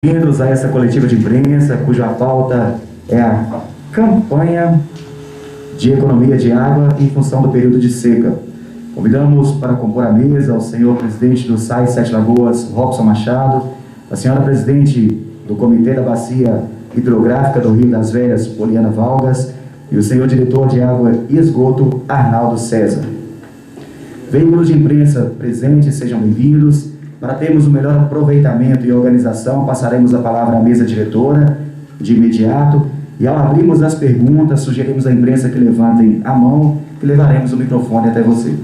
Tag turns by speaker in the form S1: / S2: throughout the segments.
S1: Bem-vindos a essa coletiva de imprensa, cuja pauta é a campanha de economia de água em função do período de seca. Convidamos para compor a mesa o senhor presidente do SAI Sete Lagoas, Robson Machado, a senhora presidente do Comitê da Bacia Hidrográfica do Rio das Velhas, Poliana Valgas, e o senhor diretor de Água e Esgoto, Arnaldo César. Veículos de imprensa presentes, sejam bem-vindos. Para termos o melhor aproveitamento e organização, passaremos a palavra à mesa diretora de imediato e, ao abrirmos as perguntas, sugerimos à imprensa que levantem a mão e levaremos o microfone até você.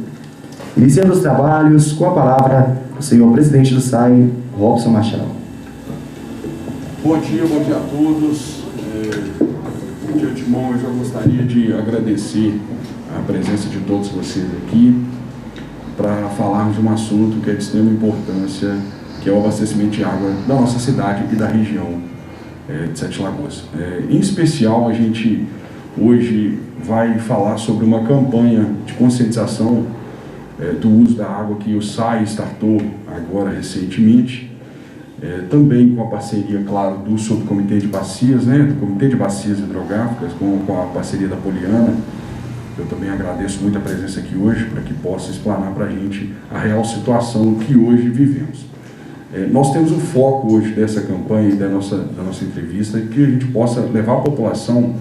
S1: Iniciando os trabalhos, com a palavra, o senhor presidente do SAI, Robson Machado.
S2: Bom dia a todos. De antemão, eu já gostaria de agradecer a presença de todos vocês aqui para falarmos de um assunto que é de extrema importância, que é o abastecimento de água da nossa cidade e da região de Sete Lagoas. Em especial, a gente hoje vai falar sobre uma campanha de conscientização do uso da água que o SAI startou agora recentemente, também com a parceria, claro, do Subcomitê de Bacias, do Comitê de Bacias Hidrográficas, com a parceria da Poliana. Eu também agradeço muito a presença aqui hoje, para que possa explanar para a gente a real situação que hoje vivemos. Nós temos o foco hoje dessa campanha e da nossa entrevista, que a gente possa levar à população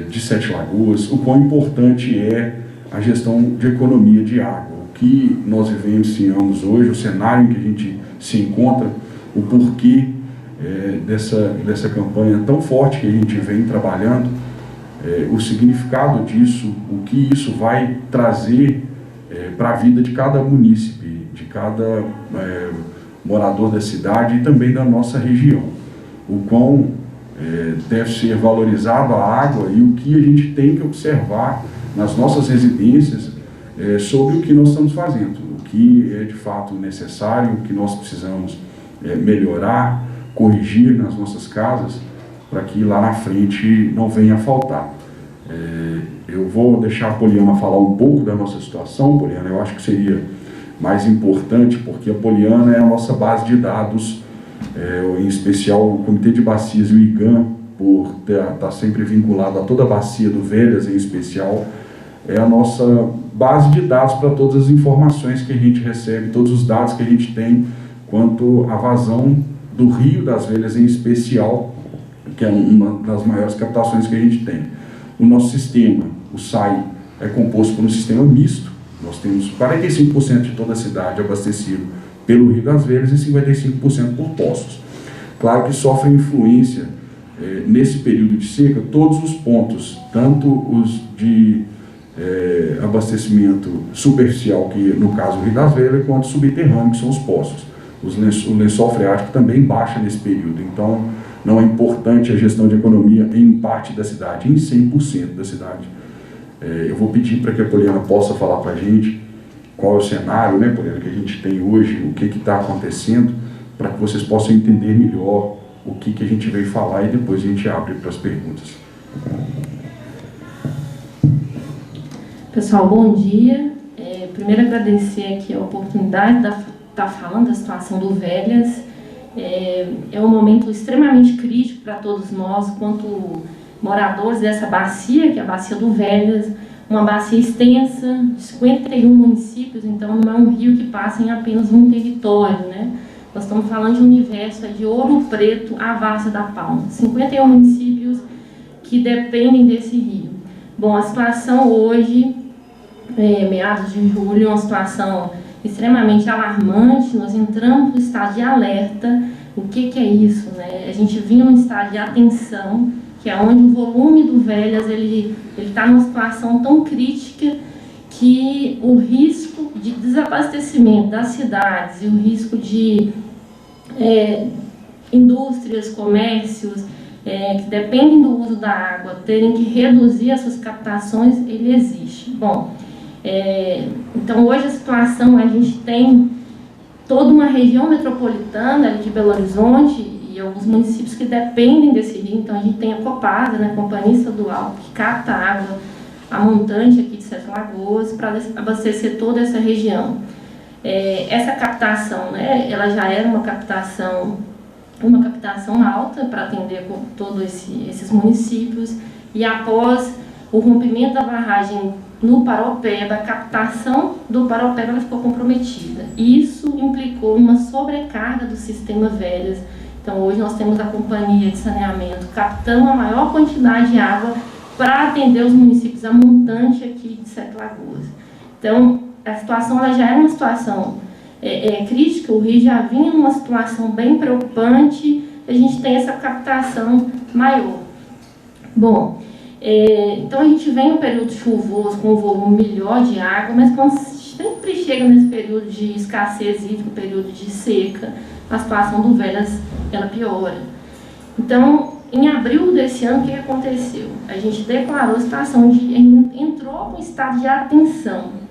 S2: de Sete Lagoas o quão importante é a gestão de economia de água, o que nós vivenciamos hoje, o cenário em que a gente se encontra, o porquê dessa campanha tão forte que a gente vem trabalhando, o significado disso, o que isso vai trazer para a vida de cada munícipe, de cada morador da cidade e também da nossa região. O quão deve ser valorizado a água e o que a gente tem que observar nas nossas residências sobre o que nós estamos fazendo, o que é de fato necessário, o que nós precisamos melhorar, corrigir nas nossas casas, para que lá na frente não venha a faltar. Eu vou deixar a Poliana falar um pouco da nossa situação. Poliana, eu acho que seria mais importante, porque a Poliana é a nossa base de dados, em especial o Comitê de Bacias e o IGAM, por estar sempre vinculado a toda a bacia do Velhas em especial, é a nossa base de dados para todas as informações que a gente recebe, todos os dados que a gente tem quanto à vazão do Rio das Velhas em especial, que é uma das maiores captações que a gente tem. O nosso sistema, o SAI, é composto por um sistema misto. Nós temos 45% de toda a cidade abastecido pelo Rio das Velhas e 55% por poços. Claro que sofre influência, nesse período de seca, todos os pontos, tanto os de abastecimento superficial, que no caso o Rio das Velhas, quanto subterrâneo, que são os poços. O lençol freático também baixa nesse período, então não é importante a gestão de economia em parte da cidade, em 100% da cidade. Eu vou pedir para que a Poliana possa falar para a gente qual é o cenário, Poliana, que a gente tem hoje, o que está acontecendo, para que vocês possam entender melhor o que a gente veio falar e depois a gente abre para as perguntas.
S3: Pessoal, bom dia. Primeiro agradecer aqui a oportunidade de estar falando da situação do Velhas. É um momento extremamente crítico para todos nós, quanto moradores dessa bacia, que é a bacia do Velhas, uma bacia extensa, de 51 municípios, então não é um rio que passa em apenas um território, Nós estamos falando de um universo de Ouro Preto à Várzea da Palma, 51 municípios que dependem desse rio. Bom, a situação hoje, meados de julho, é uma situação extremamente alarmante. Nós entramos no estado de alerta. O que é isso? A gente vinha num estado de atenção, que é onde o volume do Velhas ele está numa situação tão crítica que o risco de desabastecimento das cidades e o risco de indústrias, comércios que dependem do uso da água terem que reduzir as suas captações, ele existe. Bom, então hoje a situação, a gente tem toda uma região metropolitana ali de Belo Horizonte e alguns municípios que dependem desse rio. Então a gente tem a Copasa, a Companhia Estadual, que capta água, a montante aqui de Sete Lagoas, para abastecer toda essa região. Essa captação, ela já era uma captação uma captação alta para atender todos esses municípios, e após o rompimento da barragem no Paropeba, a captação do Paropeba ela ficou comprometida. Isso implicou uma sobrecarga do sistema Velhas. Então hoje nós temos a companhia de saneamento captando a maior quantidade de água para atender os municípios a montante aqui de Sete Lagoas. Então a situação ela já é uma situação crítica, o Rio já vinha numa situação bem preocupante, a gente tem essa captação maior. Bom, então a gente vem no período chuvoso com um volume melhor de água, mas quando sempre chega nesse período de escassez hídrica, período de seca, a situação do Velhas ela piora. Então, em abril desse ano, o que aconteceu? A gente declarou a situação entrou para um estado de atenção.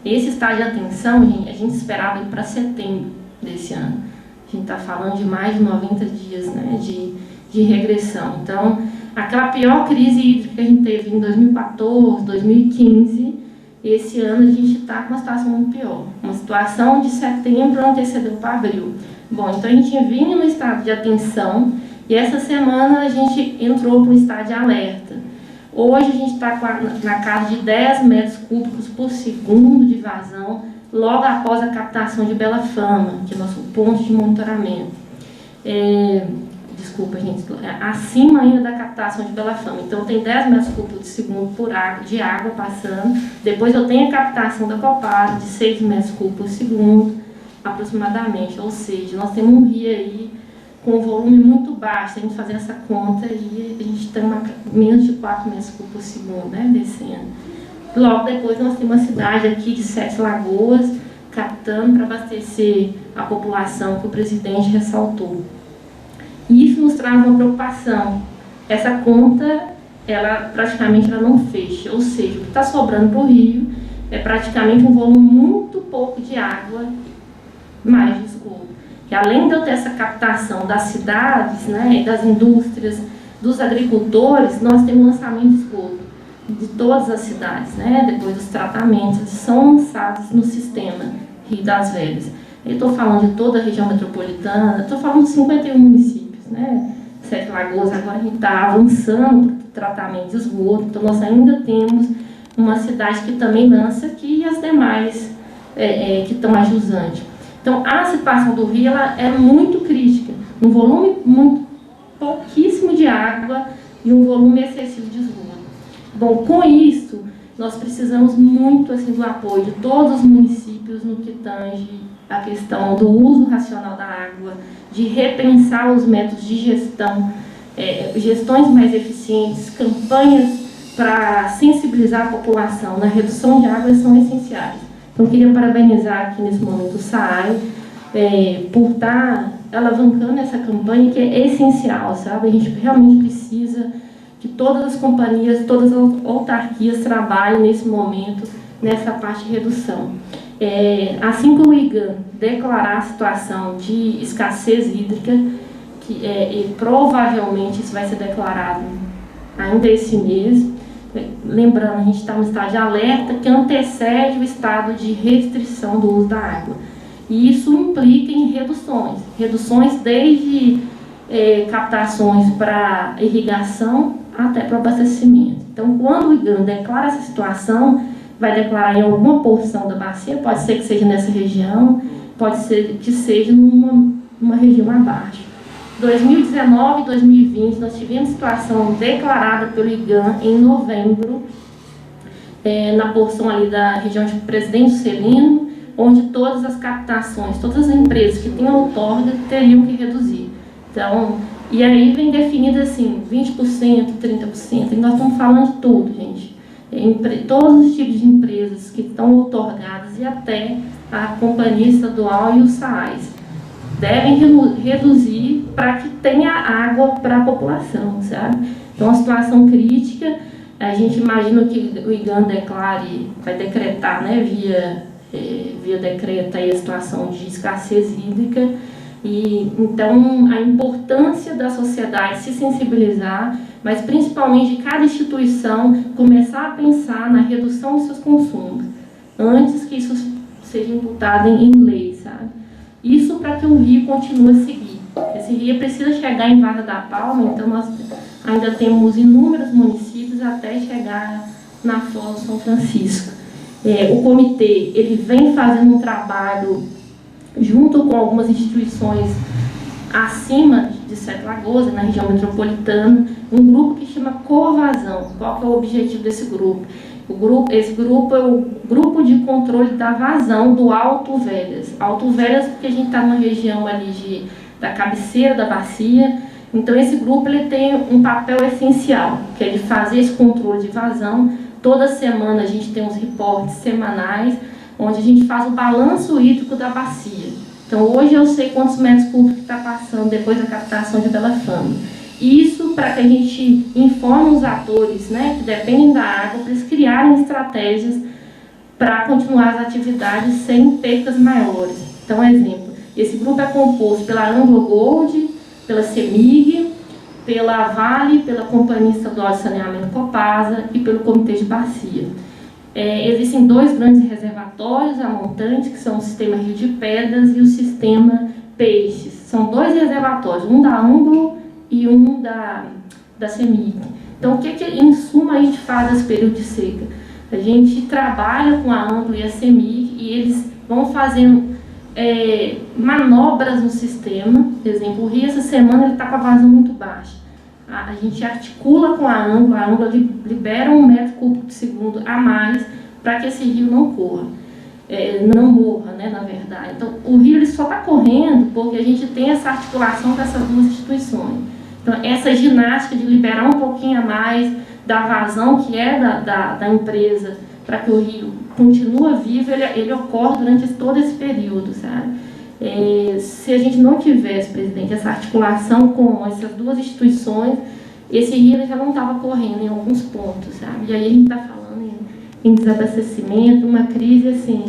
S3: Esse estado de atenção, a gente esperava ir para setembro desse ano. A gente está falando de mais de 90 dias, né, de regressão. Então, aquela pior crise hídrica que a gente teve em 2014, 2015, esse ano a gente está com uma situação muito pior. Uma situação de setembro antecedeu para abril. Bom, então a gente vinha no estado de atenção e essa semana a gente entrou para o estado de alerta. Hoje a gente está na casa de 10 metros cúbicos por segundo de vazão, logo após a captação de Bela Fama, que é nosso ponto de monitoramento. Desculpa, gente, acima ainda da captação de Bela Fama. Então tem 10 metros cúbicos por segundo de água passando. Depois eu tenho a captação da Copasa de 6 metros cúbicos por segundo, aproximadamente. Ou seja, nós temos um rio aí com um volume muito baixo. Se a gente fazer essa conta, aí a gente tem menos de 4 metros cúbicos por segundo, né, descendo. Logo depois nós temos uma cidade aqui de Sete Lagoas, captando para abastecer a população, que o presidente ressaltou. Isso nos traz uma preocupação. Essa conta, praticamente ela não fecha. Ou seja, o que está sobrando para o rio é praticamente um volume muito pouco de água, mais de esgoto. Que além de eu ter essa captação das cidades, né, das indústrias, dos agricultores, nós temos lançamento de esgoto de todas as cidades, né, depois dos tratamentos, são lançados no sistema Rio das Velhas. Eu estou falando de toda a região metropolitana, estou falando de 51 municípios, né, Sete Lagoas, agora a gente está avançando para o tratamento de esgoto, então nós ainda temos uma cidade que também lança aqui e as demais que estão ajusando. Então, a situação do rio ela é muito crítica, um volume pouquíssimo de água e um volume excessivo de esgoto. Bom, com isso, nós precisamos muito assim, do apoio de todos os municípios no que tange a questão do uso racional da água, de repensar os métodos de gestão, gestões mais eficientes, campanhas para sensibilizar a população na redução de água são essenciais. Então, eu queria parabenizar aqui nesse momento o SAAI por estar alavancando essa campanha que é essencial, sabe? A gente realmente precisa que todas as companhias, todas as autarquias trabalhem nesse momento, nessa parte de redução. Assim que o IGAN declarar a situação de escassez hídrica, e provavelmente isso vai ser declarado ainda esse mês, lembrando, a gente está no estado de alerta que antecede o estado de restrição do uso da água. E isso implica em reduções desde captações para irrigação até para o abastecimento. Então, quando o IGAN declara essa situação, vai declarar em alguma porção da bacia, pode ser que seja nessa região, pode ser que seja numa região abaixo. 2019 e 2020, nós tivemos situação declarada pelo IGAN em novembro, na porção ali da região de Presidente Celino, onde todas as captações, todas as empresas que têm outorga teriam que reduzir. Então, e aí vem definido assim, 20%, 30%, e nós estamos falando de tudo, gente. Todos os tipos de empresas que estão outorgadas e até a companhia estadual e os SAAIs devem reduzir para que tenha água para a população, sabe? Então, a situação crítica, a gente imagina que o IGAN vai decretar, né, via decreto aí a situação de escassez hídrica, e então a importância da sociedade se sensibilizar, mas principalmente de cada instituição começar a pensar na redução dos seus consumos, antes que isso seja imputado em lei, sabe? Isso para que o rio continue a seguir. Esse rio precisa chegar em Vara da Palma, então nós ainda temos inúmeros municípios até chegar na Foz do São Francisco. O comitê ele vem fazendo um trabalho junto com algumas instituições acima de Sete Lagoas, na região metropolitana, um grupo que chama Coavazão. Qual que é o objetivo desse grupo? Esse grupo é o grupo de controle da vazão do Alto Velhas. Alto Velhas porque a gente está numa região ali da cabeceira da bacia. Então esse grupo ele tem um papel essencial, que é de fazer esse controle de vazão. Toda semana a gente tem uns reportes semanais, onde a gente faz o balanço hídrico da bacia. Então hoje eu sei quantos metros cúbicos está passando depois da captação de Bela Fama. Isso para que a gente informe os atores, né, que dependem da água, para eles criarem estratégias para continuar as atividades sem percas maiores. Então, exemplo, esse grupo é composto pela Anglo Gold, pela CEMIG, pela Vale, pela Companhia Estadual de Saneamento Copasa e pelo Comitê de Bacia. Existem dois grandes reservatórios, a montante, que são o sistema Rio de Pedras, e o sistema Peixes. São dois reservatórios, um da Anglo e um da CEMIG. Então, o que em suma a gente faz nesse período de seca? A gente trabalha com a Anglo e a CEMIG e eles vão fazendo manobras no sistema. Por exemplo, o rio essa semana está com a vazão muito baixa. A gente articula com a Anglo libera 1 metro cúbico por segundo a mais para que esse rio não corra. Não morra, né, na verdade. Então, o rio ele só está correndo porque a gente tem essa articulação com essas duas instituições. Então, essa ginástica de liberar um pouquinho a mais da vazão que é da empresa para que o rio continue vivo, ele ocorre durante todo esse período, sabe? Se a gente não tivesse, presidente, essa articulação com essas duas instituições, esse rio já não estava correndo em alguns pontos, sabe? E aí a gente está falando em desabastecimento, uma crise assim,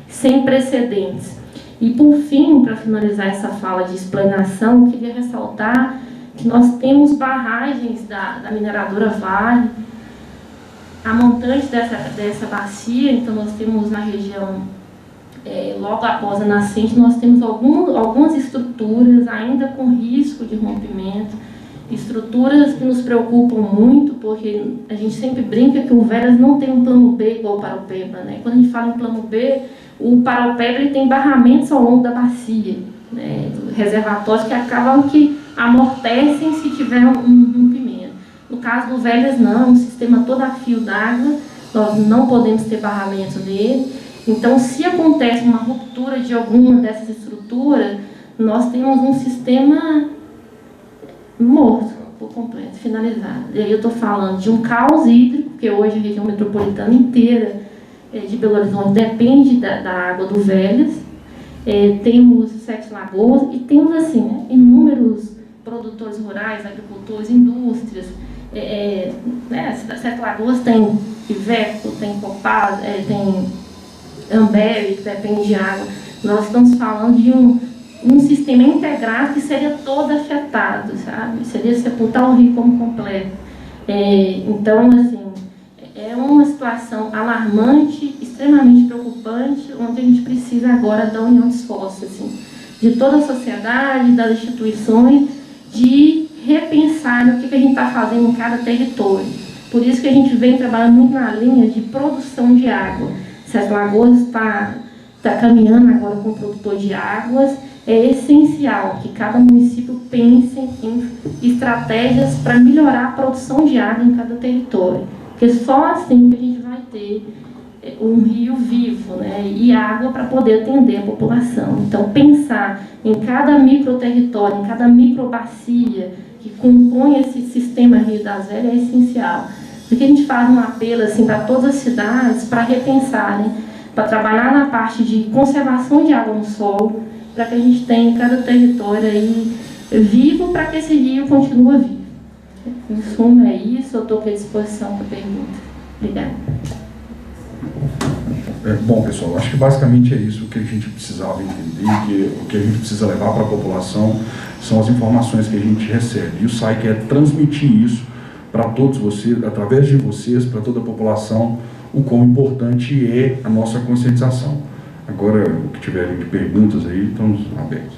S3: sem precedentes. E por fim, para finalizar essa fala de explanação, eu queria ressaltar que nós temos barragens da mineradora Vale, a montante dessa bacia. Então nós temos na região, logo após a nascente, nós temos algumas estruturas ainda com risco de rompimento, estruturas que nos preocupam muito, porque a gente sempre brinca que o Velhas não tem um plano B igual o Paraupeba, né? Quando a gente fala em plano B, o Paraupeba ele tem barramentos ao longo da bacia, né? Reservatórios que acabam que amortecem se tiver um rompimento. No caso do Velhas não, um sistema todo a fio d'água, nós não podemos ter barramento nele. Então, se acontece uma ruptura de alguma dessas estruturas, nós temos um sistema morto por completo, finalizado. E aí eu estou falando de um caos hídrico, porque hoje a região metropolitana inteira de Belo Horizonte depende da água do Velhas. Temos Sete Lagoas e temos assim, né, inúmeros produtores rurais, agricultores, indústrias. Sete Lagoas tem Iveco, tem Copasa, tem Ambev, que depende de água. Nós estamos falando de um sistema integrado que seria todo afetado, sabe? Seria sepultar o rio como completo. Então, assim, é uma situação alarmante, extremamente preocupante, onde a gente precisa agora da união de esforços, assim, de toda a sociedade, das instituições, de repensar o que a gente está fazendo em cada território. Por isso que a gente vem trabalhando muito na linha de produção de água. Sete Lagoas está caminhando agora com o produtor de águas. É essencial que cada município pense em estratégias para melhorar a produção de água em cada território. Porque só assim que a gente vai ter um rio vivo, né, e água para poder atender a população. Então, pensar em cada microterritório, em cada microbacia que compõe esse sistema Rio das Velhas é essencial. Porque a gente faz um apelo assim, para todas as cidades para repensarem, para trabalhar na parte de conservação de água no solo, para que a gente tenha cada território aí vivo, para que esse rio continue vivo. Em suma, é isso. Eu estou à disposição para perguntas. Obrigada.
S2: Bom, pessoal, acho que basicamente é isso que a gente precisava entender, que o que a gente precisa levar para a população são as informações que a gente recebe. E o SAI quer transmitir isso para todos vocês, através de vocês, para toda a população, o quão importante é a nossa conscientização. Agora, o que tiverem de perguntas aí, estamos abertos.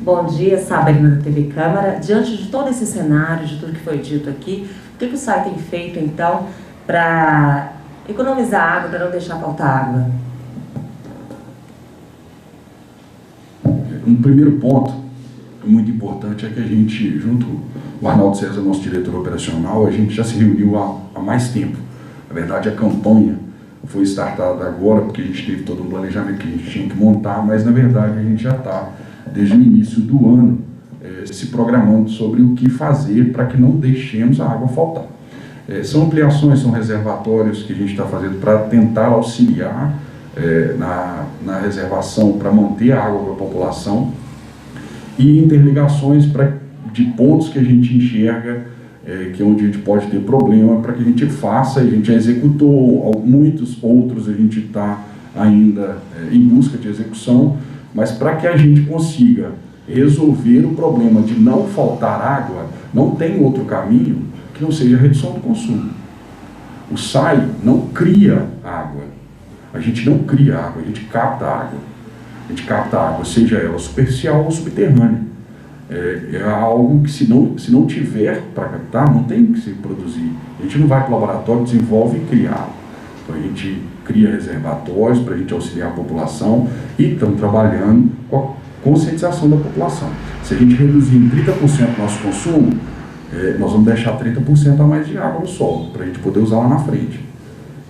S4: Bom dia, Sabrina da TV Câmara. Diante de todo esse cenário, de tudo que foi dito aqui, o que o SAI tem feito, então, para economizar água, para não deixar faltar água?
S2: Um primeiro ponto muito importante é que a gente, junto o Arnaldo César, nosso diretor operacional, a gente já se reuniu há mais tempo. Na verdade, a campanha foi startada agora, porque a gente teve todo um planejamento que a gente tinha que montar, mas na verdade a gente já está, desde o início do ano, se programando sobre o que fazer para que não deixemos a água faltar. São ampliações, são reservatórios que a gente está fazendo para tentar auxiliar na reservação, para manter a água para a população, e interligações de pontos que a gente enxerga que é onde a gente pode ter problema, para que a gente faça. A gente já executou muitos outros, a gente está ainda em busca de execução, mas para que a gente consiga resolver o problema de não faltar água, não tem outro caminho que não seja a redução do consumo. O SAI não cria água, a gente não cria água, a gente capta água. A gente capta água, seja ela superficial ou subterrânea. É algo que se não tiver para captar, não tem que se produzir. A gente não vai para o laboratório, desenvolve e cria água. Então a gente cria reservatórios para a gente auxiliar a população e estamos trabalhando com a conscientização da população. Se a gente reduzir em 30% o nosso consumo, nós vamos deixar 30% a mais de água no solo, para a gente poder usar lá na frente.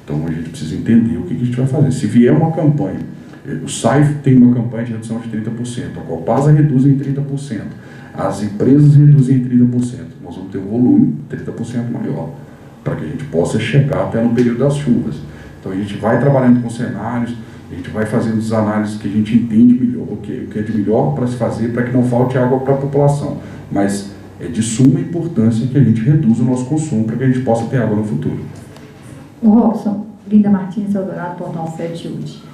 S2: Então a gente precisa entender o que a gente vai fazer. Se vier uma campanha, o SAI tem uma campanha de redução de 30%, a Copasa reduz em 30%, as empresas reduzem em 30%. Nós vamos ter um volume 30% maior, para que a gente possa chegar até no período das chuvas. Então a gente vai trabalhando com cenários, a gente vai fazendo as análises que a gente entende melhor, o que é de melhor para se fazer, para que não falte água para a população. Mas é de suma importância que a gente reduza o nosso consumo, para que a gente possa ter água no futuro.
S5: O Robson, Linda Martins, Eldorado, Portal 7 UD.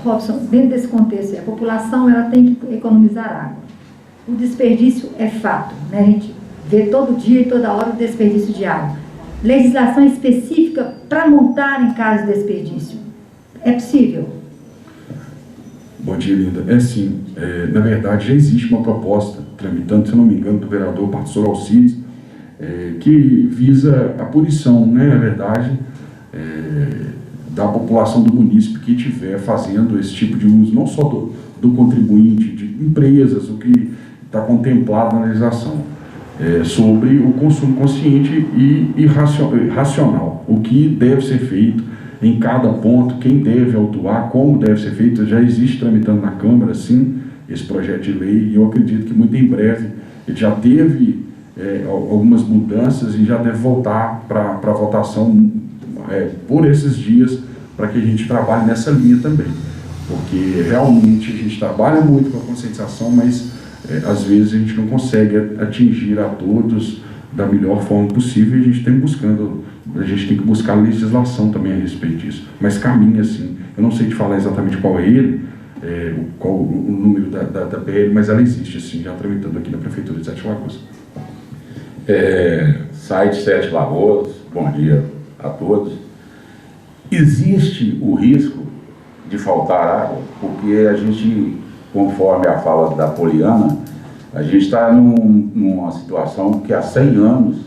S5: Robson, dentro desse contexto, a população ela tem que economizar água. O desperdício é fato, né? A gente vê todo dia e toda hora o desperdício de água. Legislação específica para multar em caso de desperdício. É possível?
S2: Bom dia, Linda. Sim. Na verdade, já existe uma proposta, tramitando, se não me engano, do vereador Pastor Alcides, que visa a punição, né, na verdade, da população do município que estiver fazendo esse tipo de uso, não só do contribuinte, de empresas, o que está contemplado na legislação, sobre o consumo consciente e racional, o que deve ser feito em cada ponto, quem deve autuar, como deve ser feito. Já existe tramitando na Câmara, sim, esse projeto de lei, e eu acredito que muito em breve ele já teve algumas mudanças e já deve voltar para a votação por esses dias, para que a gente trabalhe nessa linha também, porque realmente a gente trabalha muito com a conscientização, mas às vezes a gente não consegue atingir a todos da melhor forma possível, e a gente tem que buscar legislação também a respeito disso, mas caminha assim. Eu não sei te falar exatamente qual é ele, qual o número da PL, mas ela existe assim, já tramitando aqui na Prefeitura de Sete Lagoas.
S6: Site Sete Lagoas, bom dia a todos. Existe o risco de faltar água, porque a gente, conforme a fala da Poliana, a gente está numa situação que há 100 anos,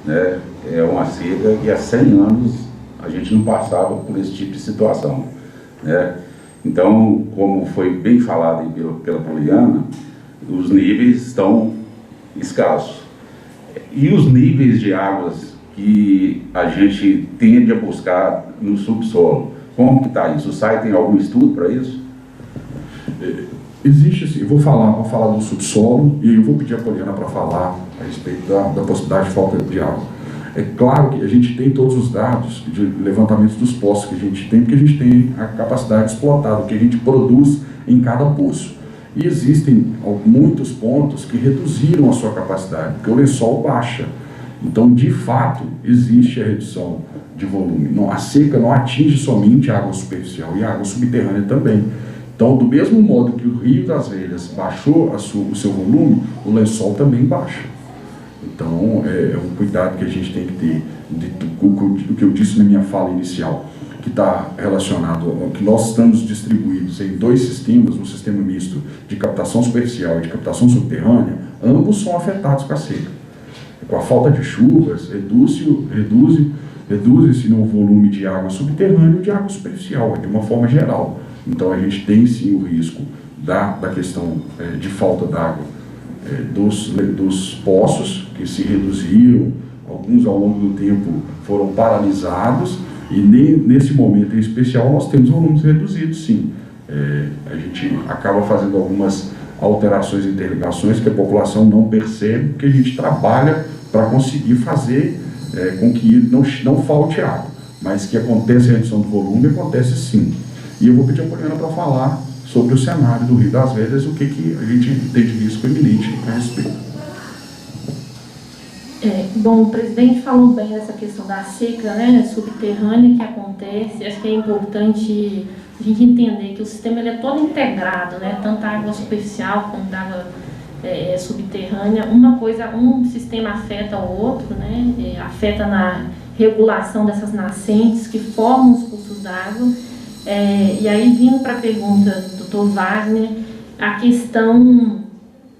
S6: né, é uma seca, e há 100 anos a gente não passava por esse tipo de situação, né? Então, como foi bem falado aí pela Poliana, os níveis estão escassos. E os níveis de águas que a gente tende a buscar no subsolo, como que está isso? O SAI tem algum estudo para isso?
S2: Existe sim. Eu vou falar do subsolo, e eu vou pedir a Poliana para falar a respeito da possibilidade de falta de água. É claro que a gente tem todos os dados de levantamento dos poços que a gente tem, porque a gente tem a capacidade explotada, o que a gente produz em cada poço. E existem muitos pontos que reduziram a sua capacidade, porque o lençol baixa. Então, de fato, existe a redução de volume. A seca não atinge somente a água superficial, e a água subterrânea também. Então, do mesmo modo que o Rio das Velhas baixou o seu volume, o lençol também baixa. Então, é um cuidado que a gente tem que ter, do que eu disse na minha fala inicial. que está relacionado ao que nós estamos distribuídos em 2 sistemas, um sistema misto de captação superficial e de captação subterrânea, ambos são afetados com a seca. Com a falta de chuvas, reduz-se no volume de água subterrânea e de água superficial, de uma forma geral. Então a gente tem sim o risco da questão de falta d'água dos poços, que se reduziram, alguns ao longo do tempo foram paralisados, e nesse momento em especial nós temos volumes reduzidos, sim. A gente acaba fazendo algumas alterações e interligações que a população não percebe, porque a gente trabalha para conseguir fazer com que não falte água, mas que acontece a redução do volume, acontece sim. E eu vou pedir a Poliana para falar sobre o cenário do Rio das Velhas, o que a gente tem de risco iminente a respeito.
S3: Bom, o presidente falou bem dessa questão da seca, né, subterrânea que acontece. Acho que é importante a gente entender que o sistema ele é todo integrado, né, tanto a água superficial quanto a água subterrânea. Um sistema afeta o outro, né, afeta na regulação dessas nascentes que formam os cursos d'água. E aí, vindo para a pergunta do Dr. Wagner,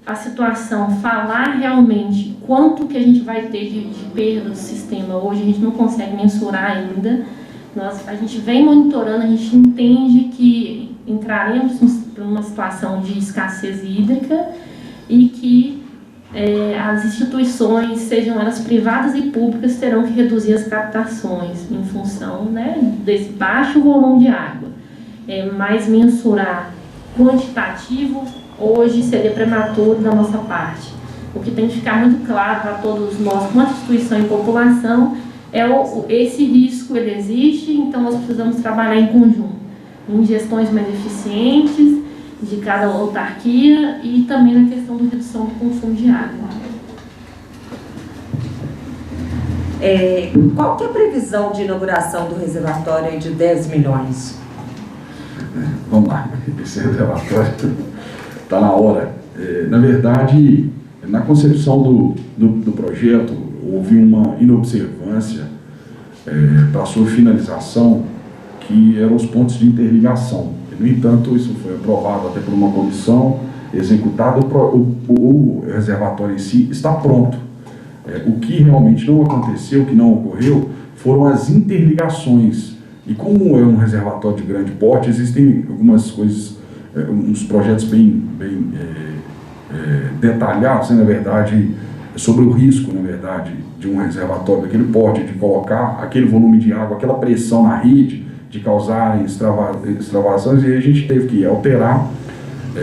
S3: a situação, falar realmente quanto que a gente vai ter de perda do sistema, hoje a gente não consegue mensurar ainda. A gente vem monitorando, a gente entende que entraremos numa situação de escassez hídrica e que as instituições, sejam elas privadas e públicas, terão que reduzir as captações em função, né, desse baixo volume de água. Mas mensurar quantitativo hoje seria prematuro da nossa parte. O que tem que ficar muito claro para todos nós, quanto instituição e população, esse risco ele existe, então nós precisamos trabalhar em conjunto, em gestões mais eficientes de cada autarquia e também na questão da redução do consumo de água.
S4: Qual que é a previsão de inauguração do reservatório aí de 10 milhões?
S2: Vamos lá, esse reservatório está na hora. Na verdade, na concepção do projeto, houve uma inobservância para a sua finalização, que eram os pontos de interligação. No entanto, isso foi aprovado até por uma comissão executada, o reservatório em si está pronto. O que realmente não aconteceu, o que não ocorreu, foram as interligações. E como é um reservatório de grande porte, existem algumas coisas, uns projetos bem detalhados, né, na verdade, sobre o risco, na verdade, de um reservatório daquele porte, de colocar aquele volume de água, aquela pressão na rede, de causarem extravasações, e a gente teve que alterar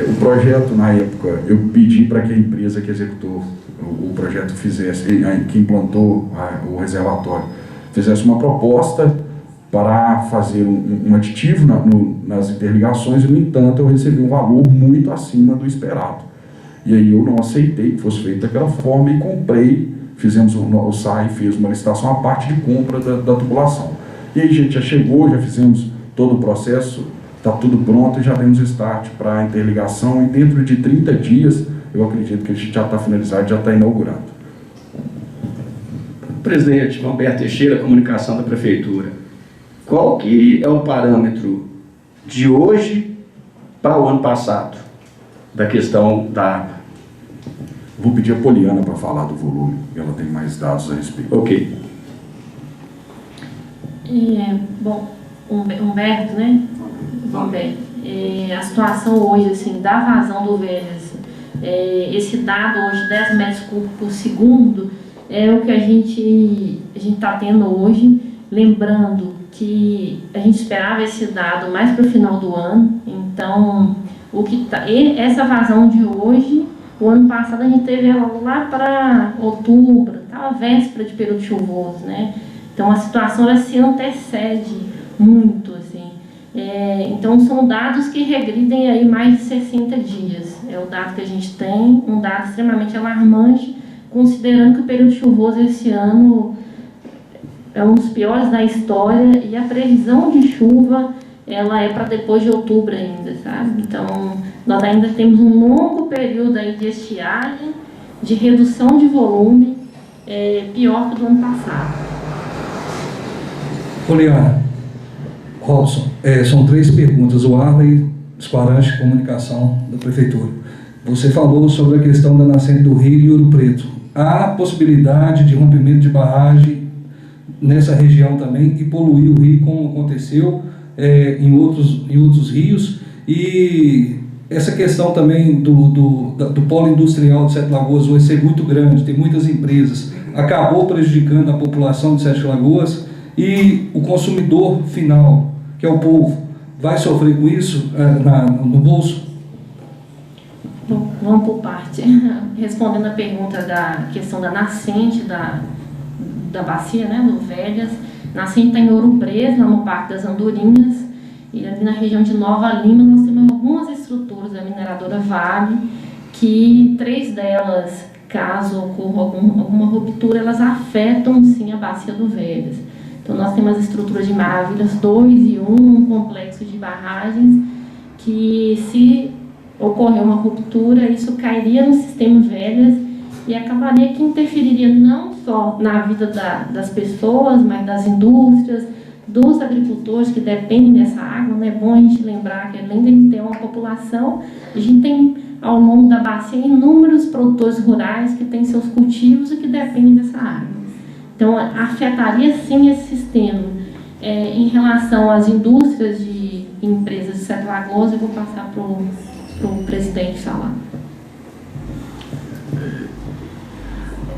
S2: o projeto. Na época, eu pedi para que a empresa que executou o projeto fizesse, que implantou o reservatório, fizesse uma proposta para fazer um aditivo nas interligações, e, no entanto, eu recebi um valor muito acima do esperado. E aí eu não aceitei que fosse feito daquela forma e comprei, o SAI fez uma licitação à parte de compra da tubulação. E aí a gente já chegou, já fizemos todo o processo, está tudo pronto e já demos start para a interligação, e dentro de 30 dias, eu acredito que a gente já está finalizado, já está inaugurado.
S7: Presidente Humberto Teixeira, Comunicação da Prefeitura. Qual que é o parâmetro de hoje para o ano passado, da questão da água?
S2: Vou pedir a Poliana para falar do volume, ela tem mais dados a respeito.
S7: Ok.
S3: Bom, Humberto, né? Humberto, a situação hoje, assim, da vazão do Velhas, esse dado hoje, 10 metros cúbicos por segundo, é o que a gente está tendo hoje, lembrando que a gente esperava esse dado mais para o final do ano. Então, essa vazão de hoje, o ano passado a gente teve ela lá para outubro, estava véspera de período chuvoso, né? Então a situação ela se antecede muito, assim. Então são dados que regridem aí mais de 60 dias. É o dado que a gente tem, um dado extremamente alarmante, considerando que o período chuvoso esse ano é um dos piores da história, e a previsão de chuva ela é para depois de outubro ainda, sabe? Então nós ainda temos um longo período aí de estiagem, de redução de volume, pior que do ano passado.
S8: Poliana, Robson, são 3 perguntas. O Arley Esquarante, Comunicação da Prefeitura. Você falou sobre a questão da nascente do Rio e Ouro Preto. Há possibilidade de rompimento de barragem nessa região também e poluir o rio, como aconteceu em outros rios? E essa questão também do polo industrial de Sete Lagoas vai ser muito grande, tem muitas empresas, acabou prejudicando a população de Sete Lagoas e o consumidor final, que é o povo, vai sofrer com isso no bolso?
S3: Bom, vamos por parte. Respondendo a pergunta da questão da nascente da bacia, né, do Velhas. Nascente está em Ouro Preto, no Parque das Andorinhas, e ali na região de Nova Lima nós temos algumas estruturas da mineradora Vale, que 3 delas, caso ocorra alguma ruptura, elas afetam sim a bacia do Velhas. Então nós temos as estruturas de Maravilhas 2 e 1, um complexo de barragens, que se ocorrer uma ruptura, isso cairia no sistema Velhas e acabaria que interferiria não só na vida das pessoas, mas das indústrias, dos agricultores que dependem dessa água. Né? É bom a gente lembrar que além de ter uma população, a gente tem ao longo da bacia inúmeros produtores rurais que têm seus cultivos e que dependem dessa água. Então afetaria sim esse sistema. Em relação às indústrias de empresas de Sete Lagoas, eu vou passar para o presidente falar.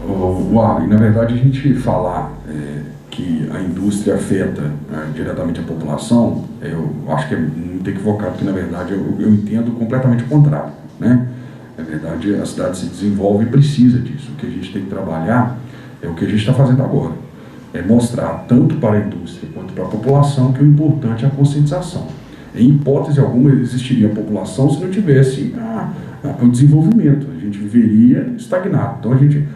S2: E na verdade a gente falar que a indústria afeta diretamente a população, eu acho que é muito equivocado, porque na verdade eu entendo completamente o contrário, né? Na verdade a cidade se desenvolve e precisa disso. O que a gente tem que trabalhar é o que a gente está fazendo agora, é mostrar tanto para a indústria quanto para a população que o importante é a conscientização. Em hipótese alguma existiria a população se não tivesse o desenvolvimento, a gente viveria estagnado. Então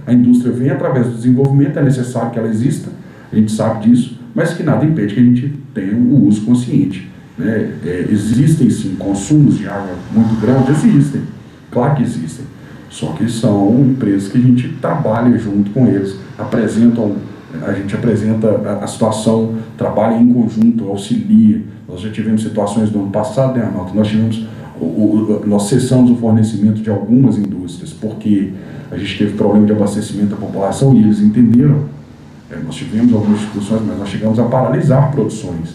S2: a indústria vem através do desenvolvimento, é necessário que ela exista, a gente sabe disso, mas que nada impede que a gente tenha o uso consciente, né? Existem sim consumos de água muito grandes, existem, claro que existem, só que são empresas que a gente trabalha junto com eles, a gente apresenta a situação, trabalha em conjunto, auxilia. Nós já tivemos situações do ano passado, né, Arnaldo? Nós cessamos o fornecimento de algumas indústrias, porque a gente teve problema de abastecimento da população e eles entenderam. Nós tivemos algumas discussões, mas nós chegamos a paralisar produções.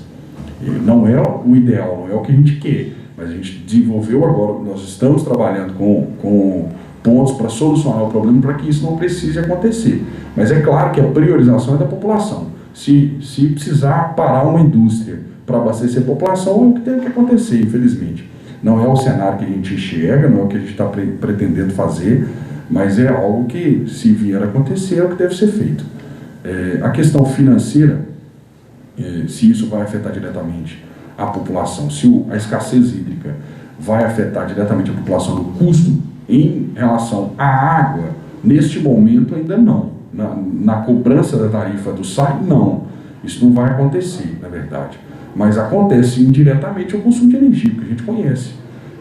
S2: E não é o ideal, não é o que a gente quer, mas a gente desenvolveu agora, nós estamos trabalhando com pontos para solucionar o problema para que isso não precise acontecer. Mas é claro que a priorização é da população. Se precisar parar uma indústria para abastecer a população, é o que tem que acontecer, infelizmente. Não é o cenário que a gente enxerga, não é o que a gente está pretendendo fazer, mas é algo que, se vier a acontecer, é o que deve ser feito. A questão financeira, se isso vai afetar diretamente a população, se a escassez hídrica vai afetar diretamente a população no custo em relação à água, neste momento ainda não. Na cobrança da tarifa do SAI, não. Isso não vai acontecer, na verdade. Mas acontece indiretamente o consumo de energia, que a gente conhece.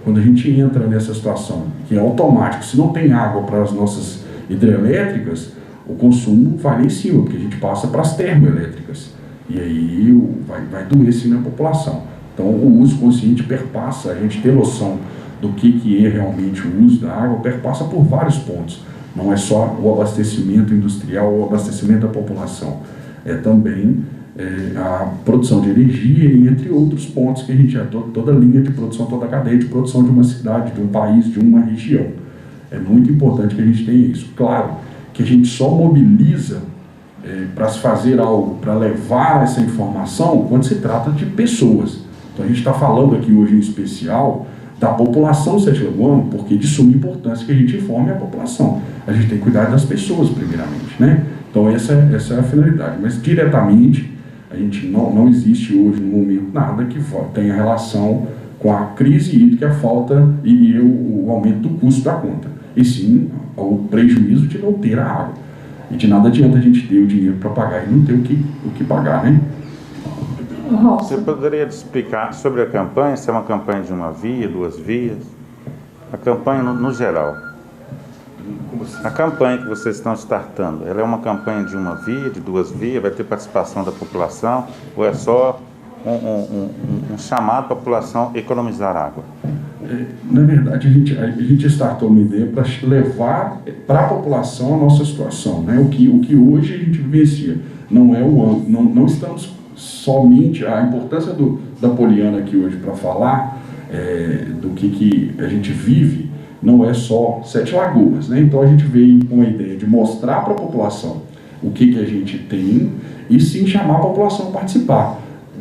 S2: Quando a gente entra nessa situação, que é automático, se não tem água para as nossas hidrelétricas, o consumo vai lá em cima, porque a gente passa para as termoelétricas. E aí vai doer sim na população. Então o uso consciente perpassa, a gente ter noção do que é realmente o uso da água, perpassa por vários pontos. Não é só o abastecimento industrial, o abastecimento da população. É também a produção de energia e entre outros pontos que a gente toda a linha de produção, toda a cadeia de produção de uma cidade, de um país, de uma região. É muito importante que a gente tenha isso. Claro que a gente só mobiliza para se fazer algo, para levar essa informação quando se trata de pessoas. Então a gente está falando aqui hoje em especial da população sete-lagoana, porque de suma importância que a gente informe a população. A gente tem que cuidar das pessoas primeiramente, né? Então essa é a finalidade, mas diretamente a gente não existe hoje no momento nada que tenha relação com a crise hídrica, a falta e o aumento do custo da conta, e sim o prejuízo de não ter a água. E de nada adianta a gente ter o dinheiro para pagar e não ter o que pagar, né?
S9: Você poderia explicar sobre a campanha, se é uma campanha de uma via, 2 vias? A campanha no geral. A campanha que vocês estão startando, ela é uma campanha de uma via, de 2 vias? Vai ter participação da população? Ou é só um chamado para a população economizar água?
S2: Na verdade, a gente startou uma ideia para levar para a população a nossa situação, né? O que hoje a gente vivencia. Não estamos somente a importância da Poliana aqui hoje para falar do que a gente vive, não é só Sete Lagoas, né? Então a gente veio com a ideia de mostrar para a população o que a gente tem e sim chamar a população a participar.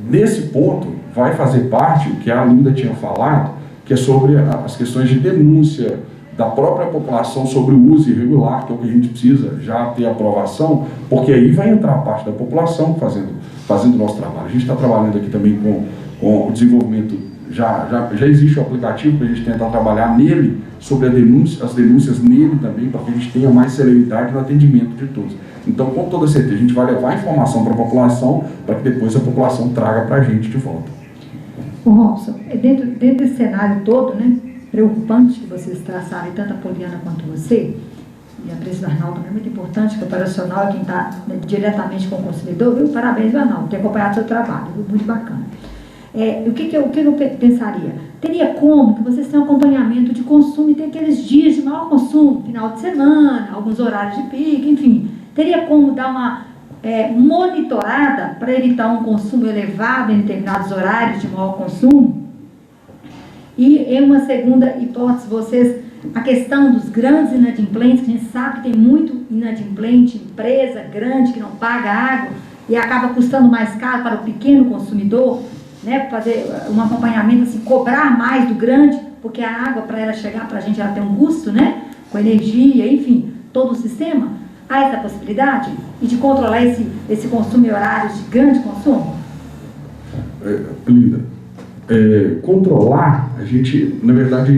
S2: Nesse ponto vai fazer parte o que a Linda tinha falado, que é sobre as questões de denúncia da própria população sobre o uso irregular, que é o que a gente precisa já ter aprovação, porque aí vai entrar parte da população fazendo o nosso trabalho. A gente está trabalhando aqui também com o desenvolvimento, já existe o aplicativo para a gente tentar trabalhar nele, sobre as denúncias nele também, para que a gente tenha mais celeridade no atendimento de todos. Então, com toda certeza, a gente vai levar a informação para a população, para que depois a população traga para a gente de volta.
S5: O Robson, dentro desse cenário todo, né, preocupante que vocês traçaram, tanto a Poliana quanto você, e a preço do Arnaldo também é muito importante, que o operacional é quem está diretamente com o consumidor, viu? Parabéns, Arnaldo, ter acompanhado o seu trabalho, viu? Muito bacana. O que eu pensaria? Teria como que vocês tenham acompanhamento de consumo e tem aqueles dias de maior consumo, final de semana, alguns horários de pico, enfim. Teria como dar uma monitorada para evitar um consumo elevado em determinados horários de maior consumo? E em uma segunda hipótese, a questão dos grandes inadimplentes, que a gente sabe que tem muito inadimplente, empresa grande que não paga água e acaba custando mais caro para o pequeno consumidor, né, fazer um acompanhamento, assim, cobrar mais do grande, porque a água, para ela chegar para a gente, ela tem um custo, né, com energia, enfim, todo o sistema. Há essa possibilidade de controlar esse consumo em horários de grande consumo?
S2: Linda, controlar, na verdade,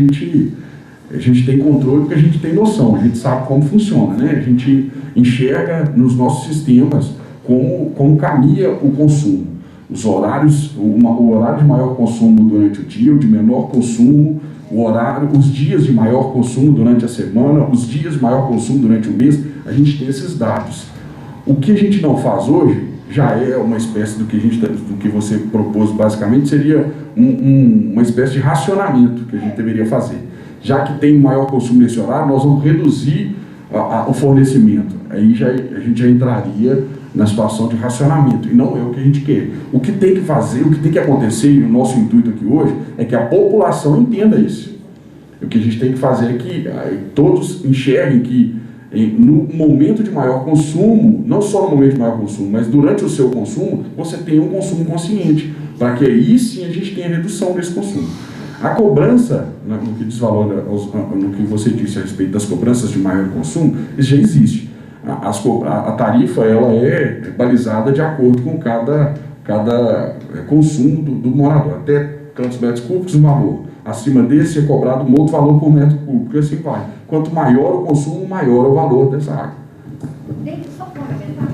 S2: a gente tem controle porque a gente tem noção, a gente sabe como funciona, né? A gente enxerga nos nossos sistemas como caminha o consumo. Os horários, o horário de maior consumo durante o dia, o de menor consumo, os dias de maior consumo durante a semana, os dias de maior consumo durante o mês, a gente tem esses dados. O que a gente não faz hoje já é uma espécie do que você propôs basicamente, seria uma espécie de racionamento que a gente deveria fazer. Já que tem maior consumo nesse horário, nós vamos reduzir o fornecimento. Aí a gente já entraria na situação de racionamento, e não é o que a gente quer. O que tem que fazer, o que tem que acontecer, e o nosso intuito aqui hoje, é que a população entenda isso. O que a gente tem que fazer é que todos enxerguem que no momento de maior consumo, não só no momento de maior consumo, mas durante o seu consumo, você tenha um consumo consciente, para que aí sim a gente tenha redução desse consumo. A cobrança, no que diz valor, no que você disse a respeito das cobranças de maior consumo, isso já existe. A tarifa ela é balizada de acordo com cada consumo do morador. Até tantos metros cúbicos, um valor. Acima desse é cobrado um outro valor por metro cúbico, e assim vai. Quanto maior o consumo, maior o valor dessa água.
S5: Só complementar,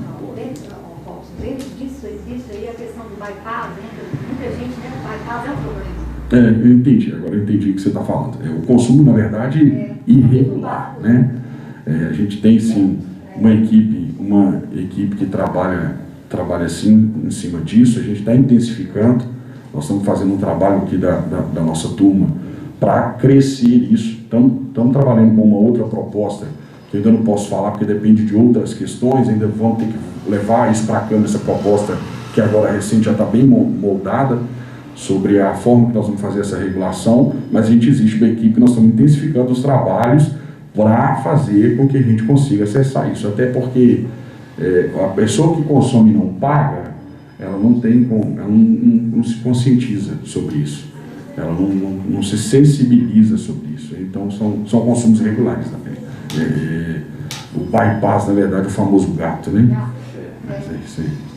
S5: dentro disso existe aí a questão do bypass, né? Muita gente, né? O bypass é um problema.
S2: Eu entendi, agora eu entendi o que você está falando. O consumo, na verdade, irregular, né? A gente tem, sim, uma equipe que trabalha assim, em cima disso. A gente está intensificando, nós estamos fazendo um trabalho aqui da nossa turma para crescer isso. Estamos trabalhando com uma outra proposta, que eu ainda não posso falar, porque depende de outras questões, ainda vamos ter que levar isso para a Câmara, essa proposta que agora recente já está bem moldada, sobre a forma que nós vamos fazer essa regulação, mas existe uma equipe, nós estamos intensificando os trabalhos para fazer com que a gente consiga acessar isso, até porque a pessoa que consome e não paga, ela não se conscientiza sobre isso, ela não se sensibiliza sobre isso, então são consumos irregulares também. O bypass, na verdade, é o famoso gato, né? É isso aí.